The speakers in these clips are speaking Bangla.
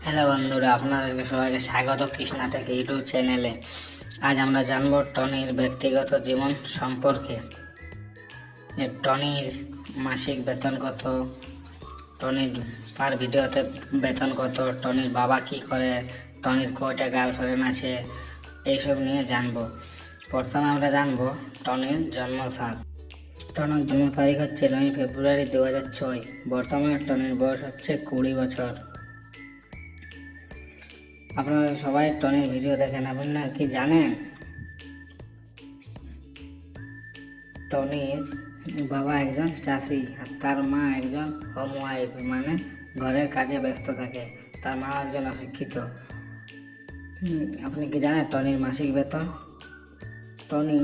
হ্যালো বন্ধুরা, আপনাদেরকে সবাইকে স্বাগত কৃষ্ণাটেক ইউটিউব চ্যানেলে। আজ আমরা জানব টনির ব্যক্তিগত জীবন সম্পর্কে। যে টনির মাসিক বেতন কত, টনির পার ভিডিওতে বেতন কত, টনির বাবা কি করে, টনির কয়টা গার্লফ্রেন্ড আছে, এইসব নিয়ে জানব। প্রথমে আমরা জানব টনির জন্মস্থান। টনির জন্ম তারিখ হচ্ছে 9 ফেব্রুয়ারি 2006। বর্তমানে টনির বয়স হচ্ছে 20 বছর। আপনারা সবাই টনির ভিডিও দেখেন, আপনারা কি জানেন টনির বাবা একজন চাষি আর তার মা একজন হোমওয়াইফ, মানে ঘরের কাজে ব্যস্ত থাকে। তার মা একজন অশিক্ষিত। আপনি কি জানেন টনির মাসিক বেতন? টনি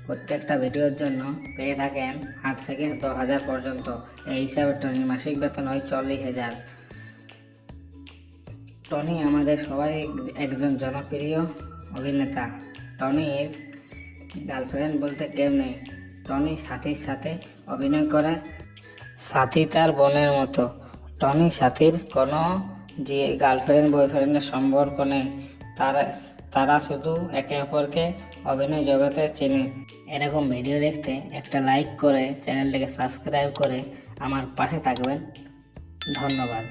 প্রত্যেকটা ভিডিওর জন্য পেয়ে থাকেন 8 থেকে 10,000 পর্যন্ত। এই হিসাবে টনির মাসিক বেতন হয় 40,000। টনি আমাদের সবাই একজন জনপ্রিয় অভিনেতা। টনির গার্লফ্রেন্ড বলতে কেউ নেই। টনি সাথীর সাথে অভিনয় করে। সাথী তার বোনের মতো। টনি সাথীর কোনো যে গার্লফ্রেন্ড বয়ফ্রেন্ডের সম্পর্ক নেই। তারা শুধু একে অপরকে অভিনয় জগতে চেনে। এরকম ভিডিও দেখতে একটা লাইক করে চ্যানেলটাকে সাবস্ক্রাইব করে আমার পাশে থাকবেন। ধন্যবাদ।